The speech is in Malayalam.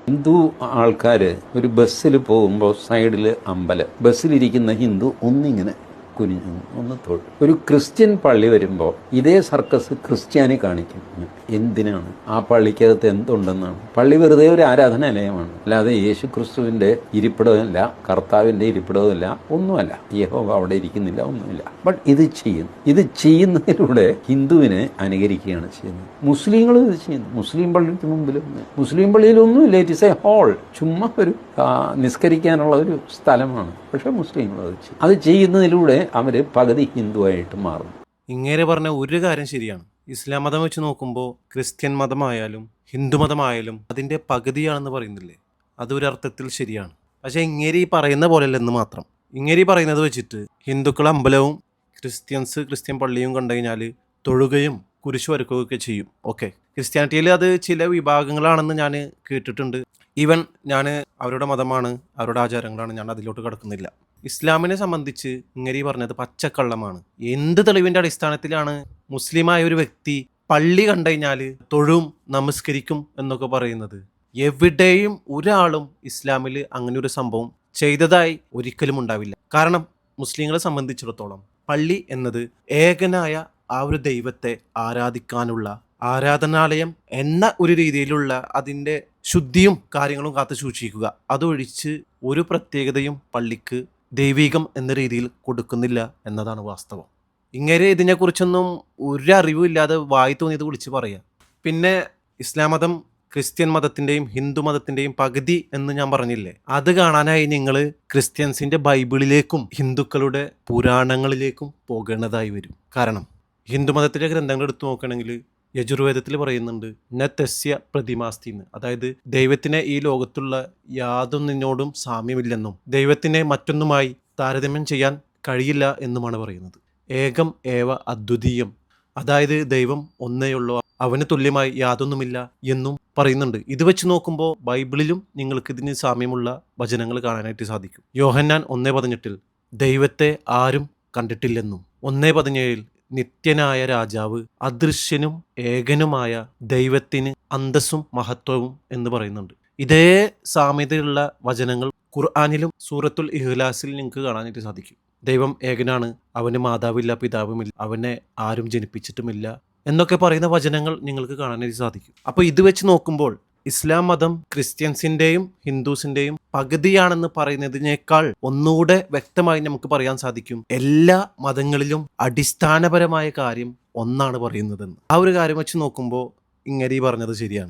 ഹിന്ദു ആൾക്കാർ ഒരു ബസ്സിൽ പോകുമ്പോൾ സൈഡിൽ അമ്പലം, ബസ്സിലിരിക്കുന്ന ഹിന്ദു ഒന്നിങ്ങനെ കുനിഞ്ഞു ഒന്ന് തൊഴും. ഒരു ക്രിസ്ത്യൻ പള്ളി വരുമ്പോൾ ഇതേ സർക്കസ് ക്രിസ്ത്യാനി കാണിക്കും. എന്തിനാണ്? ആ പള്ളിക്കകത്ത് എന്തുണ്ടെന്നാണ്? പള്ളി വെറുതെ ഒരു ആരാധനാലയമാണ്, അല്ലാതെ യേശു ക്രിസ്തുവിന്റെ ഇരിപ്പിടവുമല്ല, കർത്താവിന്റെ ഇരിപ്പിടവുമല്ല, ഒന്നുമല്ല. യഹോവ അവിടെ ഇരിക്കുന്നില്ല, ഒന്നുമില്ല. ബട്ട് ഇത് ചെയ്യുന്നതിലൂടെ ഹിന്ദുവിനെ അനുകരിക്കുകയാണ് ചെയ്യുന്നത്. മുസ്ലിങ്ങളും ഇത് ചെയ്യുന്നു. മുസ്ലിം പള്ളിക്ക് മുമ്പിലും, മുസ്ലിം പള്ളിയിലൊന്നുമില്ല, ഇറ്റ് ഇസ് എ ഹോൾ, ചുമ്മാ ഒരു നിസ്കരിക്കാനുള്ള ഒരു സ്ഥലമാണ്. പക്ഷെ മുസ്ലിങ്ങൾ അത് ചെയ്യുന്നതിലൂടെ അവര് പകുതി ഹിന്ദുവായിട്ട് മാറും. ഇങ്ങനെ പറഞ്ഞ ഒരു കാര്യം ശരിയാണ്. ഇസ്ലാം മതം വെച്ച് നോക്കുമ്പോൾ ക്രിസ്ത്യൻ മതമായാലും ഹിന്ദു മതമായാലും അതിൻ്റെ പകുതിയാണെന്ന് പറയുന്നില്ലേ, അതൊരർത്ഥത്തിൽ ശരിയാണ്. പക്ഷേ ഇങ്ങേരി പറയുന്ന പോലെയല്ലെന്ന് മാത്രം. ഇങ്ങേരി പറയുന്നത് വെച്ചിട്ട് ഹിന്ദുക്കൾ അമ്പലവും ക്രിസ്ത്യൻ പള്ളിയും കണ്ടു കഴിഞ്ഞാൽ തൊഴുകയും കുരിശു വരക്കുകയൊക്കെ ചെയ്യും. ഓക്കെ, ക്രിസ്ത്യാനിറ്റിയിൽ അത് ചില വിഭാഗങ്ങളാണെന്ന് ഞാൻ കേട്ടിട്ടുണ്ട്. ഈവൻ ഞാൻ അവരുടെ മതമാണ്, അവരുടെ ആചാരങ്ങളാണ്, ഞാൻ അതിലോട്ട് കടക്കുന്നില്ല. ഇസ്ലാമിനെ സംബന്ധിച്ച് ഇങ്ങനെ പറഞ്ഞത് പച്ചക്കള്ളമാണ്. എന്ത് തെളിവിൻ്റെ അടിസ്ഥാനത്തിലാണ് മുസ്ലിമായ ഒരു വ്യക്തി പള്ളി കണ്ടു കഴിഞ്ഞാൽ തൊഴും നമസ്കരിക്കും എന്നൊക്കെ പറയുന്നത്? എവിടെയും ഒരാളും ഇസ്ലാമിൽ അങ്ങനെ ഒരു സംഭവം ചെയ്തതായി ഒരിക്കലും ഉണ്ടാവില്ല. കാരണം മുസ്ലിങ്ങളെ സംബന്ധിച്ചിടത്തോളം പള്ളി എന്നത് ഏകനായ ആ ഒരു ദൈവത്തെ ആരാധിക്കാനുള്ള ആരാധനാലയം എന്ന ഒരു രീതിയിലുള്ള അതിൻ്റെ ശുദ്ധിയും കാര്യങ്ങളും കാത്തു സൂക്ഷിക്കുക. അതൊഴിച്ച് ഒരു പ്രത്യേകതയും പള്ളിക്ക് ദൈവികം എന്ന രീതിയിൽ കൊടുക്കുന്നില്ല എന്നതാണ് വാസ്തവം. ഇങ്ങനെ ഇതിനെക്കുറിച്ചൊന്നും ഒരു അറിവുമില്ലാതെ വായി തോന്നിയത് വിളിച്ച് പറയാം. പിന്നെ ഇസ്ലാം മതം ക്രിസ്ത്യൻ മതത്തിൻ്റെയും ഹിന്ദു മതത്തിൻ്റെയും പകുതി എന്ന് ഞാൻ പറഞ്ഞില്ലേ, അത് കാണാനായി നിങ്ങൾ ക്രിസ്ത്യൻസിൻ്റെ ബൈബിളിലേക്കും ഹിന്ദുക്കളുടെ പുരാണങ്ങളിലേക്കും പോകേണ്ടതായി വരും. കാരണം ഹിന്ദു മതത്തിൻ്റെ ഗ്രന്ഥങ്ങൾ എടുത്തു നോക്കുകയാണെങ്കിൽ യജുർവേദത്തിൽ പറയുന്നുണ്ട് ന തസ്യ പ്രതിമാസ്തി എന്ന്. അതായത് ദൈവത്തിന് ഈ ലോകത്തുള്ള യാതൊന്നിനോടും സാമ്യമില്ലെന്നും ദൈവത്തിനെ മറ്റൊന്നുമായി താരതമ്യം ചെയ്യാൻ കഴിയില്ല എന്നുമാണ് പറയുന്നത്. ഏകം ഏവ അദ്വിതീയം, അതായത് ദൈവം ഒന്നേയുള്ളൂ, അവന് തുല്യമായി യാതൊന്നുമില്ല എന്നും പറയുന്നുണ്ട്. ഇത് വെച്ച് നോക്കുമ്പോൾ ബൈബിളിലും നിങ്ങൾക്ക് ഇതിന് സാമ്യമുള്ള വചനങ്ങൾ കാണാനായിട്ട് സാധിക്കും. യോഹന്നാൻ 1:18 ദൈവത്തെ ആരും കണ്ടിട്ടില്ലെന്നും 1:17 നിത്യനായ രാജാവ് അദൃശ്യനും ഏകനുമായ ദൈവത്തിന് അന്തസ്സും മഹത്വവും എന്ന് പറയുന്നുണ്ട്. ഇതേ സാമ്യതയുള്ള വചനങ്ങൾ ഖുർആനിലും സൂറത്തുൽ ഇഖ്ലാസിൽ നിങ്ങൾക്ക് കാണാനായിട്ട് സാധിക്കും. ദൈവം ഏകനാണ്, അവന് മാതാവില്ല, പിതാവുമില്ല, അവനെ ആരും ജനിപ്പിച്ചിട്ടുമില്ല എന്നൊക്കെ പറയുന്ന വചനങ്ങൾ നിങ്ങൾക്ക് കാണാനായിട്ട് സാധിക്കും. അപ്പോൾ ഇത് വെച്ച് നോക്കുമ്പോൾ ഇസ്ലാം മതം ക്രിസ്ത്യൻസിൻ്റെയും ഹിന്ദുസിൻ്റെയും പകുതിയാണെന്ന് പറയുന്നതിനേക്കാൾ ഒന്നുകൂടെ വ്യക്തമായി നമുക്ക് പറയാൻ സാധിക്കും എല്ലാ മതങ്ങളിലും അടിസ്ഥാനപരമായ കാര്യം ഒന്നാണ് പറയുന്നതെന്ന്. ആ ഒരു കാര്യം വെച്ച് നോക്കുമ്പോൾ ഇങ്ങനെ പറഞ്ഞത് ശരിയാണ്.